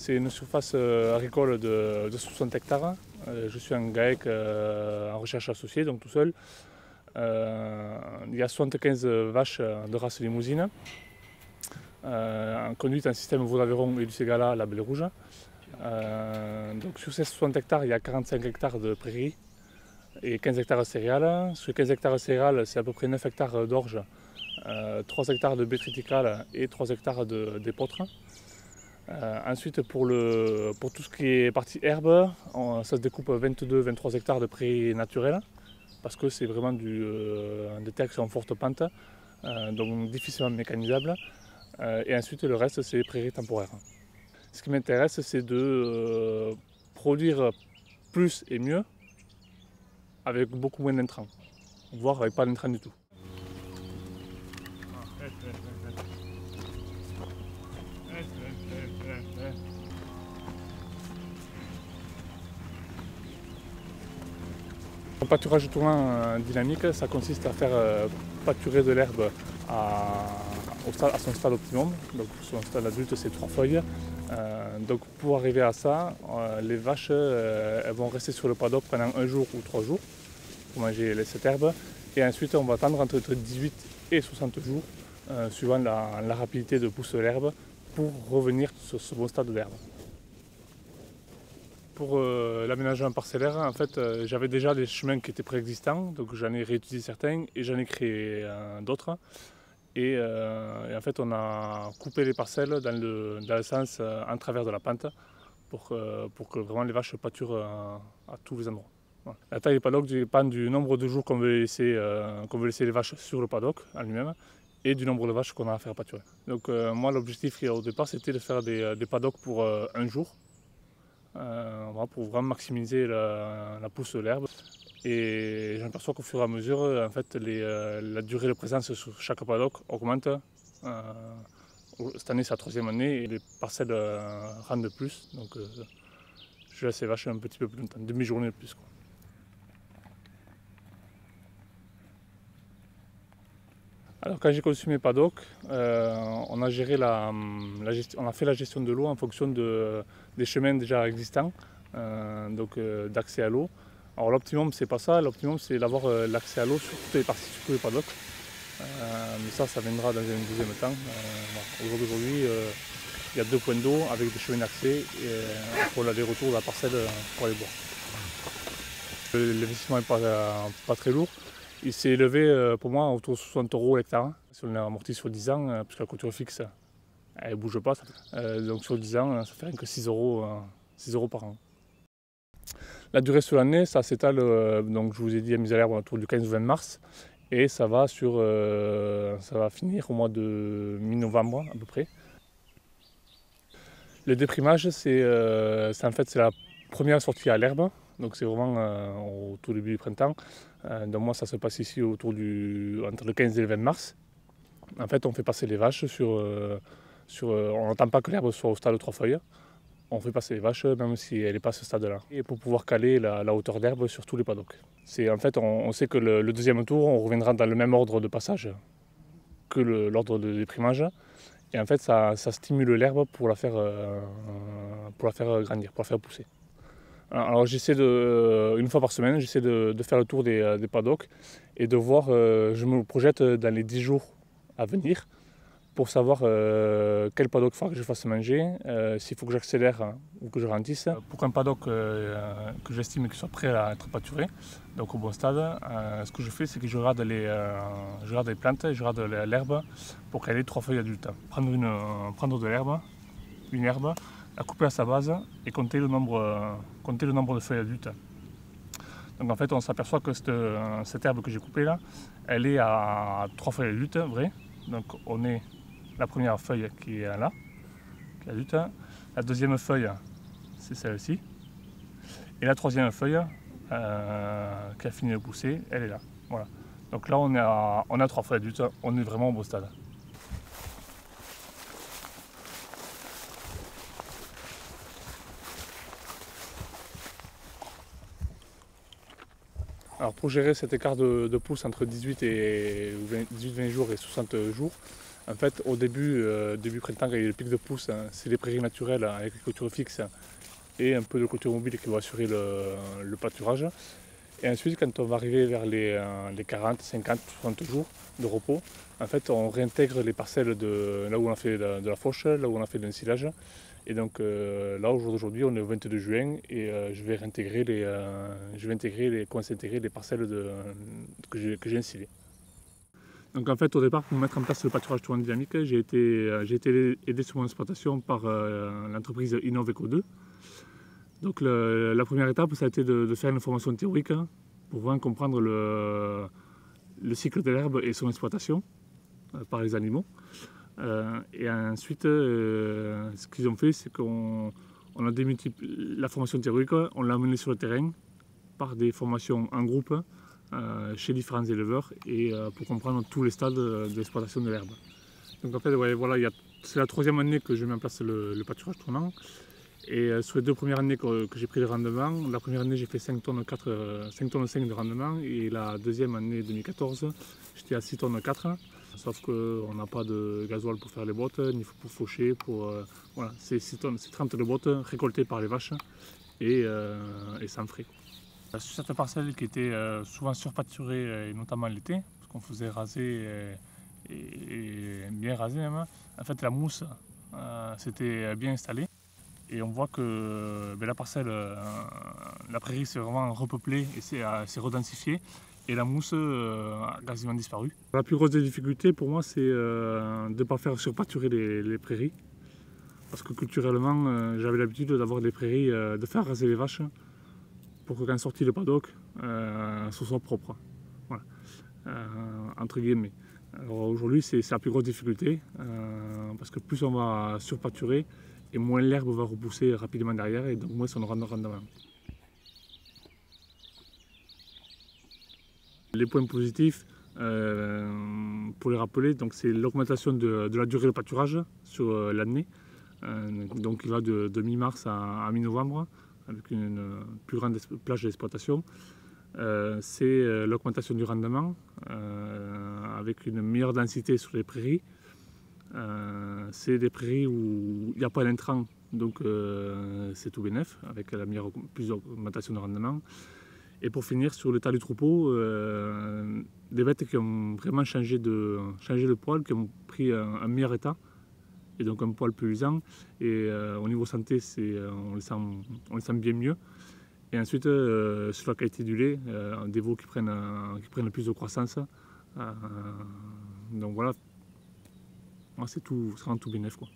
C'est une surface agricole de 60 hectares. Je suis un GAEC en recherche associée, donc tout seul. Il y a 75 vaches de race limousine, conduites en système Vaud-Aveyron et du Ségala, label rouge. Donc sur ces 60 hectares, il y a 45 hectares de prairies et 15 hectares de céréales. Sur 15 hectares de céréales, c'est à peu près 9 hectares d'orge, 3 hectares de baies triticales et 3 hectares d'épeautres. Ensuite, pour tout ce qui est partie herbe, ça se découpe 22-23 hectares de prairies naturelles, parce que c'est vraiment des terres qui sont en forte pente, donc difficilement mécanisables. Et ensuite, le reste, c'est prairies temporaires. Ce qui m'intéresse, c'est de produire plus et mieux avec beaucoup moins d'intrants, voire avec pas d'intrants du tout. Le pâturage tournant dynamique, ça consiste à faire pâturer de l'herbe à son stade optimum. Donc son stade adulte, c'est 3 feuilles. Donc pour arriver à ça, les vaches elles vont rester sur le paddock pendant 1 jour ou 3 jours pour manger cette herbe. Et ensuite, on va attendre entre 18 et 60 jours, suivant la rapidité de pousse de l'herbe, pour revenir sur ce bon stade d'herbe. Pour l'aménagement parcellaire, en fait, j'avais déjà des chemins qui étaient préexistants, donc j'en ai réutilisé certains et j'en ai créé d'autres. Et en fait, on a coupé les parcelles dans le sens en travers de la pente pour que vraiment les vaches pâturent à tous les endroits. Voilà. La taille du paddock dépend du nombre de jours qu'on veut laisser les vaches sur le paddock en lui-même et du nombre de vaches qu'on a à faire pâturer. Donc moi, l'objectif au départ, c'était de faire des paddocks pour 1 jour. Voilà, pour vraiment maximiser la pousse de l'herbe. Et j'aperçois qu'au fur et à mesure, en fait, la durée de présence sur chaque paddock augmente. Cette année, c'est la 3e année et les parcelles rendent plus. Donc je laisse les vaches un petit peu plus longtemps, demi-journée de plus, quoi. Alors quand j'ai conçu mes paddocks, on a géré on a fait la gestion de l'eau en fonction des chemins déjà existants, d'accès à l'eau. Alors l'optimum c'est pas ça, l'optimum c'est d'avoir l'accès à l'eau sur toutes les parties, sur tous les paddocks. Mais ça viendra dans un deuxième temps. Voilà. Aujourd'hui, il y a 2 points d'eau avec des chemins d'accès pour l'aller-retour de la parcelle pour aller boire. L'investissement n'est pas très lourd. Il s'est élevé pour moi autour de 60 € l'hectare. Si on l'a amorti sur 10 ans, puisque la clôture fixe, elle ne bouge pas. Donc sur 10 ans, ça fait rien que 6 € par an. La durée sur l'année, ça s'étale, donc je vous ai dit, la mise à l'herbe autour du 15 ou 20 mars. Et ça va finir au mois de mi-novembre à peu près. Le déprimage, c'est en fait la première sortie à l'herbe. Donc c'est vraiment au tout début du printemps. Donc moi ça se passe ici entre le 15 et le 20 mars. En fait on fait passer les vaches on n'attend pas que l'herbe soit au stade 3 feuilles. On fait passer les vaches même si elle n'est pas à ce stade-là. Et pour pouvoir caler la hauteur d'herbe sur tous les paddocks. En fait on sait que le deuxième tour on reviendra dans le même ordre de passage que l'ordre de déprimage. Et en fait ça stimule l'herbe pour la faire grandir, pour la faire pousser. Alors j'essaie une fois par semaine, j'essaie de faire le tour des paddocks et de voir, je me projette dans les 10 jours à venir pour savoir quel paddock il faudra que je fasse manger, s'il faut que j'accélère ou que je ralentisse. Pour qu'un paddock que j'estime qu'il soit prêt à être pâturé, donc au bon stade, ce que je fais c'est que je regarde les plantes, je regarde l'herbe pour qu'elle ait 3 feuilles adultes. Prendre de l'herbe, une herbe, la couper à sa base et compter le nombre de feuilles adultes. Donc en fait on s'aperçoit que cette herbe que j'ai coupée là, elle est à 3 feuilles adultes, vraies. Donc on est la première feuille qui est là, qui est adulte. La deuxième feuille c'est celle-ci. Et la troisième feuille qui a fini de pousser, elle est là. Voilà. Donc là on a 3 feuilles adultes, on est vraiment au beau stade. Alors pour gérer cet écart de pousse entre 18-20 jours et 60 jours, En fait, au début printemps, quand il y a le pic de pousse, hein, c'est les prairies naturelles avec les clôtures fixes et un peu de clôture mobile qui vont assurer le pâturage. Et ensuite, quand on va arriver vers les 40, 50, 60 jours de repos, en fait, on réintègre les parcelles de là où on a fait de la fauche, là où on a fait de l'ensilage. Et donc là, au jour d'aujourd'hui, on est au 22 juin et je vais commencer à intégrer les parcelles que j'ai ensilées. Donc en fait, au départ, pour mettre en place le pâturage tournant dynamique, j'ai été aidé sur mon exploitation par l'entreprise Innoveco 2. Donc la première étape, ça a été de faire une formation théorique pour vraiment comprendre le cycle de l'herbe et son exploitation par les animaux. Et ensuite, ce qu'ils ont fait, c'est qu'on a démultiplié la formation théorique, on l'a amenée sur le terrain par des formations en groupe chez différents éleveurs et pour comprendre tous les stades de l'exploitation de l'herbe. Donc en fait, ouais, voilà, c'est la troisième année que je mets en place le pâturage tournant. Et sur les 2 premières années que j'ai pris le rendement, la première année j'ai fait 5 tonnes 5 de rendement et la deuxième année 2014 j'étais à 6 tonnes 4. Sauf qu'on n'a pas de gasoil pour faire les bottes, ni pour faucher, voilà, c'est 30 de bottes récoltées par les vaches et sans frais. Sur cette parcelle qui était souvent surpâturée, et notamment l'été, parce qu'on faisait raser et bien raser même, en fait la mousse s'était bien installée. Et on voit que la parcelle, la prairie s'est vraiment repeuplée et s'est redensifiée. Et la mousse a quasiment disparu. La plus grosse des difficultés pour moi, c'est de ne pas faire surpâturer les prairies. Parce que culturellement, j'avais l'habitude d'avoir des prairies, de faire raser les vaches pour que quand sortit le paddock, ce soit propre. Voilà. Entre guillemets. Alors aujourd'hui, c'est la plus grosse difficulté parce que plus on va surpâturer, et moins l'herbe va repousser rapidement derrière et donc moins on aura de rendement. Les points positifs, pour les rappeler, c'est l'augmentation de la durée de pâturage sur l'année. Donc il va de mi-mars à mi-novembre avec une plus grande plage d'exploitation. C'est l'augmentation du rendement avec une meilleure densité sur les prairies. C'est des prairies où il n'y a pas d'intrants, donc c'est tout bénef, avec plus d'augmentation de rendement. Et pour finir, sur l'état du troupeau, des bêtes qui ont vraiment changé de poil, qui ont pris un meilleur état, et donc un poil plus usant. Et au niveau santé, on les sent bien mieux. Et ensuite, sur la qualité du lait, des veaux qui prennent plus de croissance. Donc voilà. Moi, c'est vraiment tout bénef, quoi.